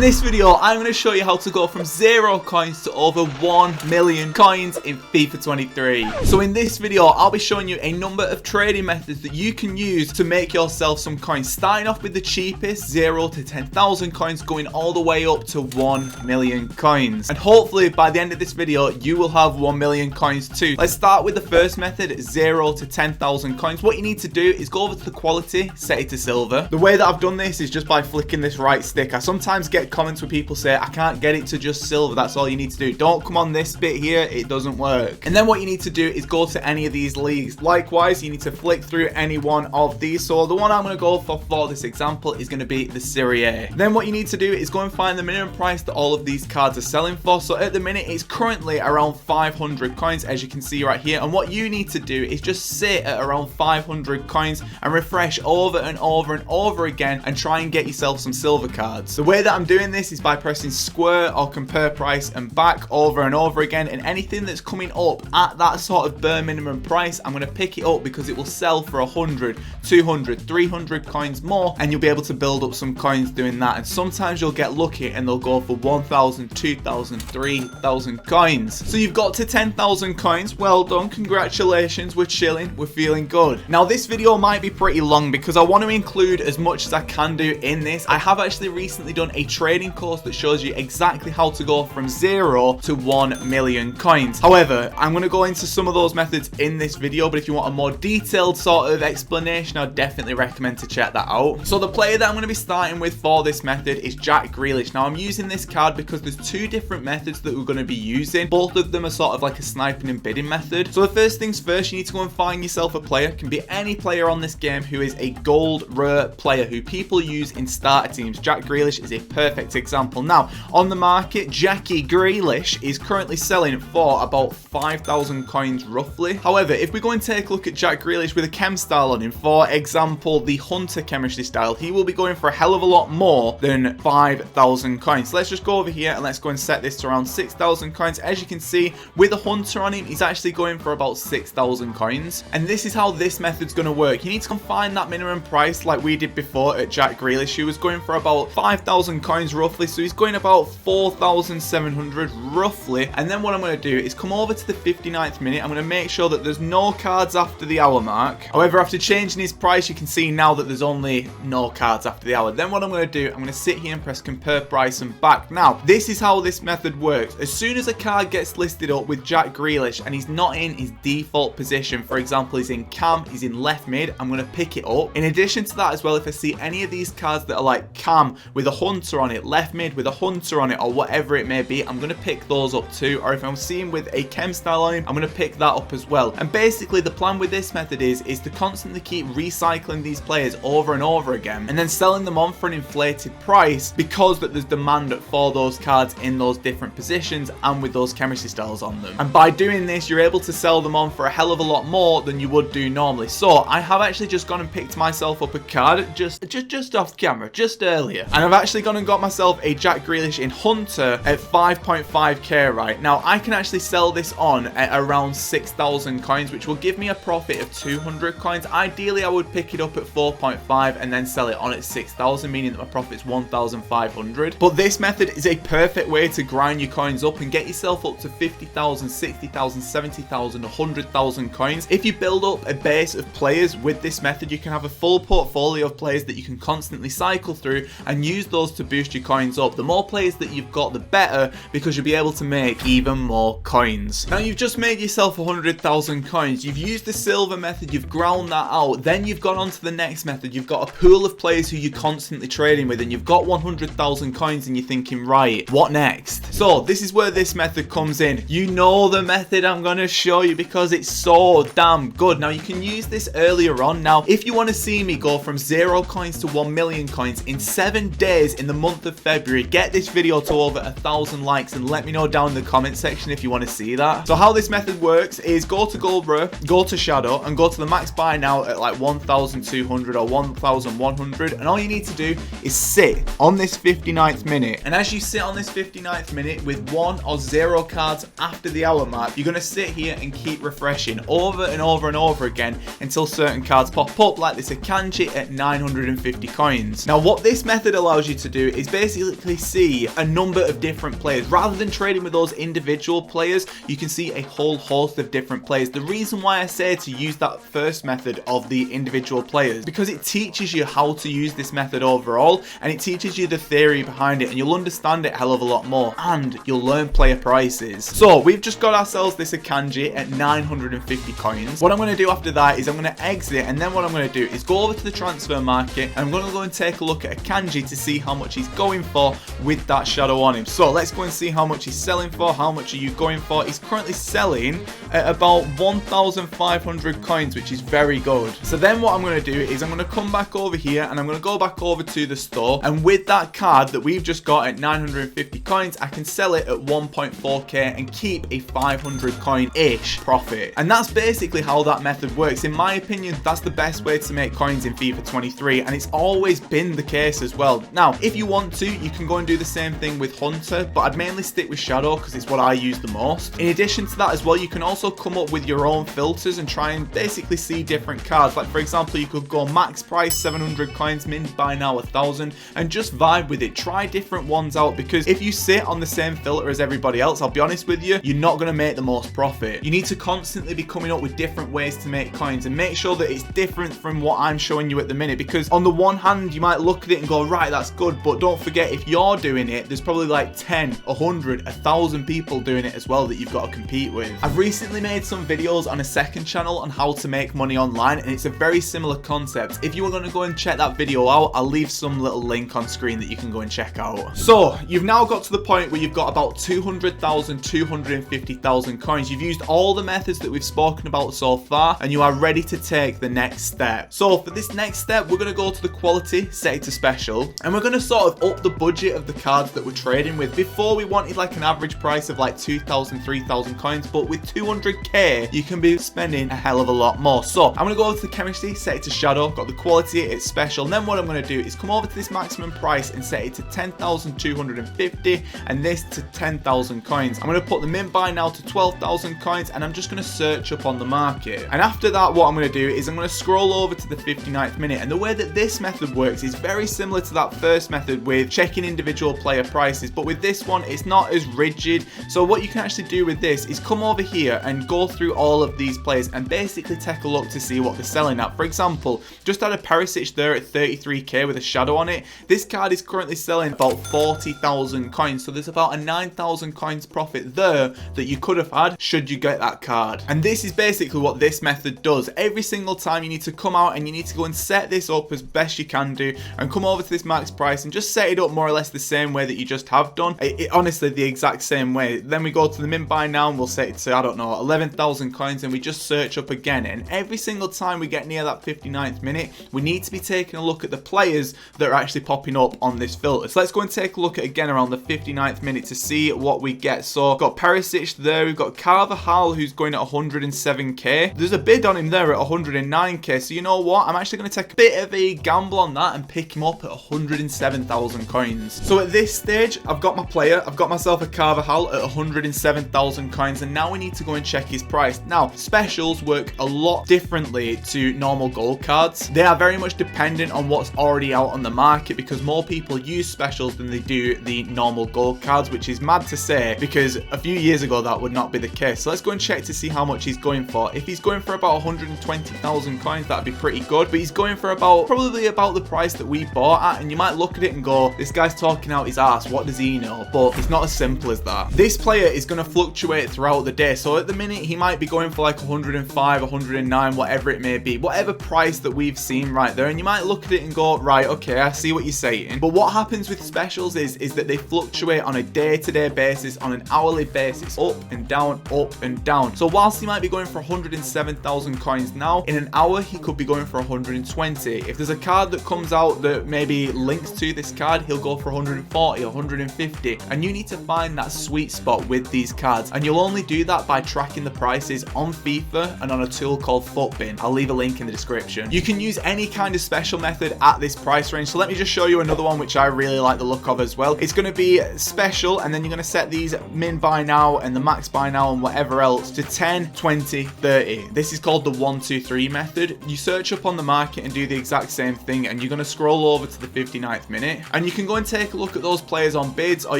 this video, I'm going to show you how to go from 0 coins to over 1 million coins in FIFA 23. So in this video, I'll be showing you a number of trading methods that you can use to make yourself some coins, starting off with the cheapest 0 to 10,000 coins, going all the way up to 1 million coins. And hopefully by the end of this video, you will have 1 million coins too. Let's start with the first method, 0 to 10,000 coins. What you need to do is go over to the quality, set it to silver. The way that I've done this is just by flicking this right stick. I sometimes get comments where people say, I can't get it to just silver. That's all you need to do. Don't come on this bit here. It doesn't work. And then what you need to do is go to any of these leagues. Likewise, you need to flick through any one of these. So the one I'm going to go for this example is going to be the Serie A. Then what you need to do is go and find the minimum price that all of these cards are selling for. So at the minute, it's currently around 500 coins, as you can see right here. And what you need to do is just sit at around 500 coins and refresh over and over and over again and try and get yourself some silver cards. The way that I'm doing this is by pressing square or compare price and back over and over again, and anything that's coming up at that sort of bare minimum price, I'm going to pick it up because it will sell for 100, 200, 300 coins more, and you'll be able to build up some coins doing that. And sometimes you'll get lucky and they'll go for 1,000, 2,000, 3,000 coins. So you've got to 10,000 coins. Well done, congratulations, we're chilling, we're feeling good. Now this video might be pretty long because I want to include as much as I can do in this. I have actually recently done a trading course that shows you exactly how to go from 0 to 1 million coins. However, I'm going to go into some of those methods in this video, but if you want a more detailed sort of explanation, I'd definitely recommend to check that out. So the player that I'm going to be starting with for this method is Jack Grealish. Now I'm using this card because there's two different methods that we're going to be using. Both of them are sort of like a sniping and bidding method. So the first things first, you need to go and find yourself a player. It can be any player on this game who is a gold rare player who people use in starter teams. Jack Grealish is a perfect example. Now on the market, Jackie Grealish is currently selling for about 5,000 coins roughly. However, if we go and take a look at Jack Grealish with a chem style on him, for example the Hunter chemistry style, he will be going for a hell of a lot more than 5,000 coins. So let's just go over here and let's go and set this to around 6,000 coins. As you can see, with a Hunter on him, he's actually going for about 6,000 coins. And this is how this method's going to work. You need to find that minimum price like we did before at Jack Grealish, who was going for about 5,000 coins roughly. So he's going about 4,700 roughly. And then what I'm going to do is come over to the 59th minute. I'm going to make sure that there's no cards after the hour mark. However, after changing his price, you can see now that there's only no cards after the hour. Then what I'm going to do, I'm going to sit here and press compare price and back. Now, this is how this method works. As soon as a card gets listed up with Jack Grealish and he's not in his default position, for example, he's in cam, he's in left mid, I'm going to pick it up. In addition to that as well, if I see any of these cards that are like cam with a Hunter on it, left mid with a Hunter on it, or whatever it may be, I'm going to pick those up too. Or if I'm seeing with a chem style on him, I'm going to pick that up as well. And basically the plan with this method is to constantly keep recycling these players over and over again and then selling them on for an inflated price because that there's demand for those cards in those different positions and with those chemistry styles on them. And by doing this, you're able to sell them on for a hell of a lot more than you would do normally. So I have actually just gone and picked myself up a card just off camera, just earlier. And I've actually gone and got myself a Jack Grealish in Hunter at 5.5k right now. I can actually sell this on at around 6,000 coins, which will give me a profit of 200 coins. Ideally, I would pick it up at 4.5 and then sell it on at 6,000, meaning that my profit is 1,500. But this method is a perfect way to grind your coins up and get yourself up to 50,000, 60,000, 70,000, 100,000 coins. If you build up a base of players with this method, you can have a full portfolio of players that you can constantly cycle through and use those to boost your coins up. The more players that you've got, the better, because you'll be able to make even more coins. Now you've just made yourself 100,000 coins. You've used the silver method, you've ground that out. Then you've gone on to the next method. You've got a pool of players who you're constantly trading with and you've got 100,000 coins and you're thinking, right, what next? So this is where this method comes in. You know the method I'm going to show you because it's so damn good. Now you can use this earlier on. Now if you want to see me go from 0 coins to 1 million coins in 7 days in the month of February, get this video to over 1,000 likes and let me know down in the comment section if you want to see that. So how this method works is go to gold rare, go to shadow and go to the max buy now at like 1,200 or 1,100, and all you need to do is sit on this 59th minute. And as you sit on this 59th minute with 1 or 0 cards after the hour mark, you're going to sit here and keep refreshing over and over and over again until certain cards pop up, like this Akanji at 950 coins. Now what this method allows you to do is basically see a number of different players. Rather than trading with those individual players, you can see a whole host of different players. The reason why I say to use that first method of the individual players, because it teaches you how to use this method overall, and it teaches you the theory behind it, and you'll understand it a hell of a lot more, and you'll learn player prices. So we've just got ourselves this Akanji at 950 coins. What I'm going to do after that is I'm going to exit, and then what I'm going to do is go over to the transfer market, and I'm going to go and take a look at Akanji to see how much he's going for with that shadow on him. So let's go and see how much he's selling for. How much are you going for? He's currently selling at about 1,500 coins, which is very good. So then what I'm going to do is I'm going to come back over here, and I'm going to go back over to the store, and with that card that we've just got at 950 coins, I can sell it at 1.4k and keep a 500 coin-ish profit. And that's basically how that method works. In my opinion, that's the best way to make coins in FIFA 23, and it's always been the case as well. Now, if you want to, you can go and do the same thing with Hunter, but I'd mainly stick with Shadow because it's what I use the most. In addition to that as well, you can also come up with your own filters and try and basically see different cards. Like for example, you could go max price 700 coins, min buy now 1,000, and just vibe with it. Try different ones out, because if you sit on the same filter as everybody else, I'll be honest with you, you're not going to make the most profit. You need to constantly be coming up with different ways to make coins, and make sure that it's different from what I'm showing you at the minute, because on the one hand you might look at it and go, right, that's good, but don't forget, if you're doing it, there's probably like 10, 100, 1,000 people doing it as well that you've got to compete with. I've recently made some videos on a second channel on how to make money online, and it's a very similar concept. If you are going to go and check that video out, I'll leave some little link on screen that you can go and check out. So you've now got to the point where you've got about 200,000, 250,000 coins. You've used all the methods that we've spoken about so far, and you are ready to take the next step. So for this next step, we're going to go to the quality, set it to special, and we're going to sort of up the budget of the cards that we're trading with. Before, we wanted like an average price of like 2,000, 3,000 coins, but with 200k, you can be spending a hell of a lot more. So I'm going to go over to the chemistry, set it to shadow, got the quality, it's special. And then what I'm going to do is come over to this maximum price and set it to 10,250, and this to 10,000 coins. I'm going to put the min buy now to 12,000 coins, and I'm just going to search up on the market. And after that, what I'm going to do is I'm going to scroll over to the 59th minute, and the way that this method works is very similar to that first method with checking individual player prices, but with this one, it's not as rigid. So what you can actually do with this is come over here and go through all of these players and basically take a look to see what they're selling at. For example, just had a Perisic there at 33k with a shadow on it. This card is currently selling about 40,000 coins, so there's about a 9,000 coins profit there that you could have had should you get that card. And this is basically what this method does. Every single time you need to come out and you need to go and set this up as best you can do, and come over to this max price and just set it up more or less the same way that you just have done. Honestly, the exact same way. Then we go to the min buy now and we'll set it to, I don't know, 11,000 coins, and we just search up again. And every single time we get near that 59th minute, we need to be taking a look at the players that are actually popping up on this filter. So let's go and take a look at again around the 59th minute to see what we get. So we've got Perisic there, we've got Carvajal who's going at 107k. There's a bid on him there at 109k. So you know what? I'm actually going to take a bit of a gamble on that and pick him up at 107,000 coins. So at this stage, I've got my player, I've got myself a Carvajal at 107,000 coins, and now we need to go and check his price. Now, specials work a lot differently to normal gold cards. They are very much dependent on what's already out on the market, because more people use specials than they do the normal gold cards, which is mad to say because a few years ago that would not be the case. So let's go and check to see how much he's going for. If he's going for about 120,000 coins, that'd be pretty good, but he's going for probably about the price that we bought at, and you might look at it and go, this guy's talking out his ass, what does he know? But it's not as simple as that. This player is going to fluctuate throughout the day, so at the minute he might be going for like 105, 109, whatever it may be, whatever price that we've seen right there, and you might look at it and go, right, okay, I see what you're saying. But what happens with specials is that they fluctuate on a day-to-day basis, on an hourly basis, up and down, up and down. So whilst he might be going for 107,000 coins now, in an hour he could be going for 120. If there's a card that comes out that maybe links to this card, he'll go for 140, 150, and you need to find that sweet spot with these cards, and you'll only do that by tracking the prices on FIFA and on a tool called Footbin. I'll leave a link in the description. You can use any kind of special method at this price range, so let me just show you another one which I really like the look of as well. It's going to be special, and then you're going to set these min buy now and the max buy now and whatever else to 10, 20, 30. This is called the 1, 2, 3 method. You search up on the market and do the exact same thing, and you're going to scroll over to the 59th minute, and you can go and take a look at those players on bids, or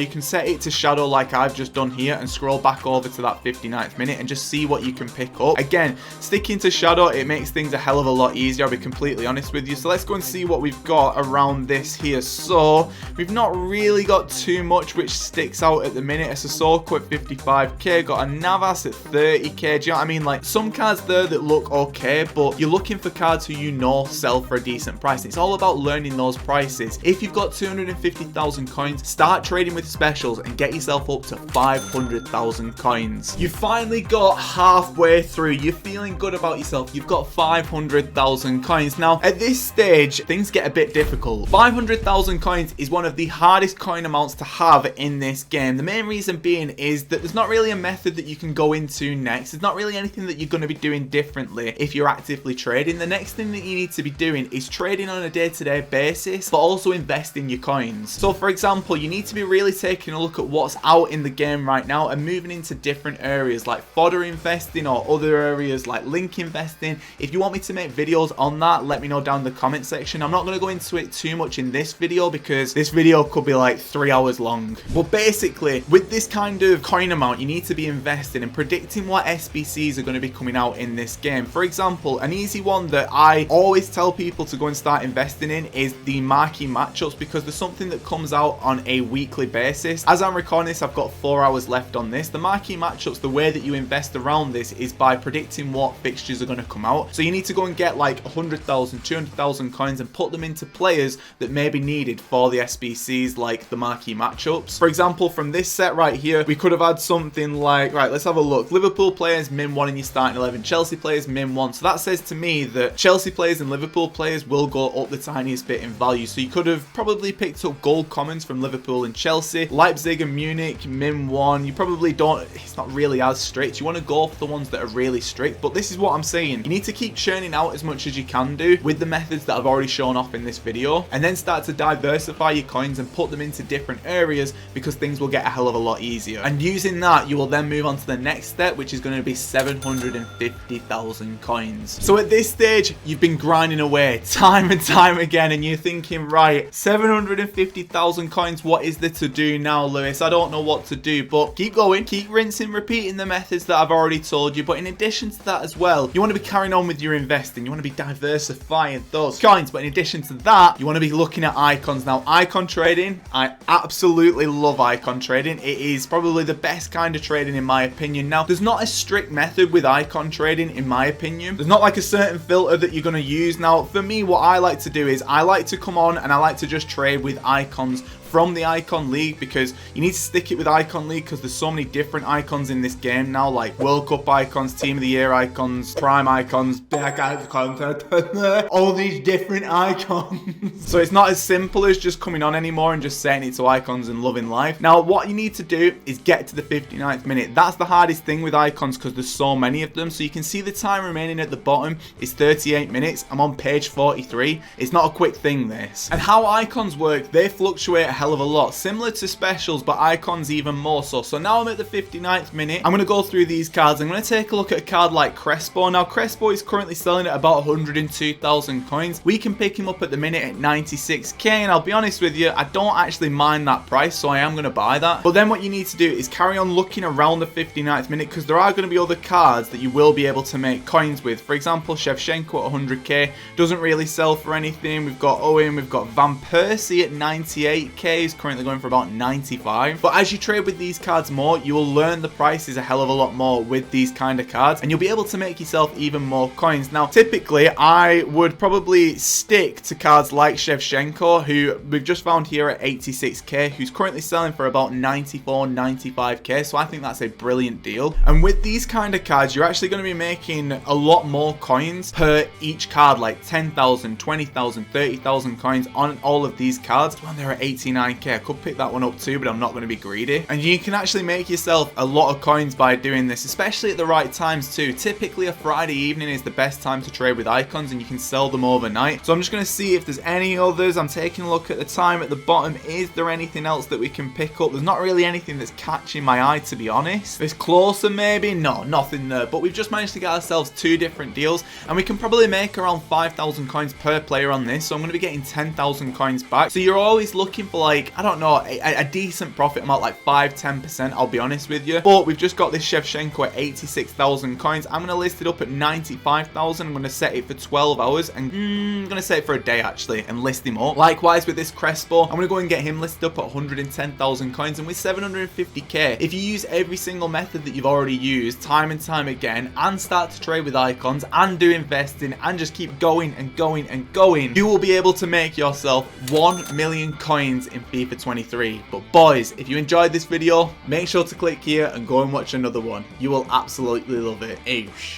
you can set it to shadow like I've just done here and scroll back over to that 59th minute and just see what you can pick up. Again, sticking to shadow, it makes things a hell of a lot easier, I'll be completely honest with you. So let's go and see what we've got around this here. So we've not really got too much which sticks out at the minute. A Sissoko at 55k, got a Navas at 30k. Do you know what I mean? Like, some cards there that look okay, but you're looking for cards who you know sell for a decent price. It's all about learning those prices. If you've got 250,000 coins, start trading with specials and get yourself up to 500,000 coins. You finally got halfway through. You're feeling good about yourself. You've got 500,000 coins. Now, at this stage, things get a bit difficult. 500,000 coins is one of the hardest coin amounts to have in this game. The main reason being is that there's not really a method that you can go into next. There's not really anything that you're going to be doing differently if you're actively trading. The next thing that you need to be doing is trading on a day-to-day basis, but also investing your coins. So for example, you need to be really taking a look at what's out in the game right now and moving into different areas like fodder investing or other areas like link investing. If you want me to make videos on that, let me know down in the comment section. I'm not going to go into it too much in this video because this video could be like 3 hours long. But basically, with this kind of coin amount, you need to be investing and predicting what SBCs are going to be coming out in this game. For example, an easy one that I always tell people to go and start investing in is the marquee matchups, because there's something that comes out on a weekly basis. As I'm recording this, I've got 4 hours left on this. The marquee matchups, the way that you invest around this is by predicting what fixtures are going to come out. So you need to go and get like 100,000, 200,000 coins and put them into players that may be needed for the SBCs, like the marquee matchups. For example, from this set right here, we could have had something like, right, let's have a look. Liverpool players, min 1 in your starting 11. Chelsea players, min 1. So that says to me that Chelsea players and Liverpool players will go up the tiniest bit in value. So you could have probably picked up gold commons from Liverpool and Chelsea. Leipzig and Munich, min 1. You probably don't, it's not really as strict. You want to go for the ones that are really strict, but this is what I'm saying. You need to keep churning out as much as you can do with the methods that I've already shown off in this video, and then start to diversify your coins and put them into different areas, because things will get a hell of a lot easier. And using that, you will then move on to the next step, which is going to be 750,000 coins. So at this stage, you've been grinding away time and time again, and you're thinking, right, 750,000 coins, what is there to do now, Lewis? I don't know what to do, but keep going, keep rinsing, repeating the methods that I've already told you. But in addition to that as well, you want to be carrying on with your investing. You want to be diversifying those coins. But in addition to that, you want to be looking at icons. Now, icon trading, I absolutely love icon trading. It is probably the best kind of trading in my opinion. Now, there's not a strict method with icon trading in my opinion. There's not like a certain filter that you're going to use. Now, for me, what I like to do is I like to come on and I like to just trade with icons from the Icon League, because you need to stick it with Icon League because there's so many different icons in this game now, like World Cup icons, Team of the Year icons, Prime icons, all these different icons. So it's not as simple as just coming on anymore and just setting it to icons and loving life. Now, what you need to do is get to the 59th minute. That's the hardest thing with icons because there's so many of them. So you can see the time remaining at the bottom is 38 minutes. I'm on page 43. It's not a quick thing, this. And how icons work, they fluctuate a hell of a lot, similar to specials, but icons even more so. So now I'm at the 59th minute. I'm going to go through these cards. I'm going to take a look at a card like Crespo. Now, Crespo is currently selling at about 102,000 coins. We can pick him up at the minute at 96k, and I'll be honest with you, I don't actually mind that price, so I am going to buy that. But then what you need to do is carry on looking around the 59th minute, because there are going to be other cards that you will be able to make coins with. For example, Shevchenko at 100k doesn't really sell for anything. We've got Owen, we've got Van Persie at 98k. Is currently going for about 95. But as you trade with these cards more, you will learn the prices a hell of a lot more with these kind of cards, and you'll be able to make yourself even more coins. Now, typically, I would probably stick to cards like Shevchenko, who we've just found here at 86k, who's currently selling for about 94, 95k. So I think that's a brilliant deal. And with these kind of cards, you're actually going to be making a lot more coins per each card, like 10,000, 20,000, 30,000 coins on all of these cards. When they're at 89k, I could pick that one up too, but I'm not going to be greedy. And you can actually make yourself a lot of coins by doing this, especially at the right times too. Typically, a Friday evening is the best time to trade with icons, and you can sell them overnight. So I'm just going to see if there's any others. I'm taking a look at the time at the bottom. Is there anything else that we can pick up? There's not really anything that's catching my eye, to be honest. It's closer maybe? No, nothing there. But we've just managed to get ourselves 2 different deals, and we can probably make around 5,000 coins per player on this. So I'm going to be getting 10,000 coins back. So you're always looking for like, I don't know, a decent profit amount, like 5-10%, I'll be honest with you. But we've just got this Shevchenko at 86,000 coins. I'm going to list it up at 95,000. I'm going to set it for 12 hours, and I'm going to set it for a day actually, and list him up. Likewise with this Crespo, I'm going to go and get him listed up at 110,000 coins, and with 750k, if you use every single method that you've already used time and time again, and start to trade with icons, and do investing, and just keep going and going and going, you will be able to make yourself 1 million coins in FIFA 23. But boys, if you enjoyed this video, make sure to click here and go and watch another one. You will absolutely love it. Oosh.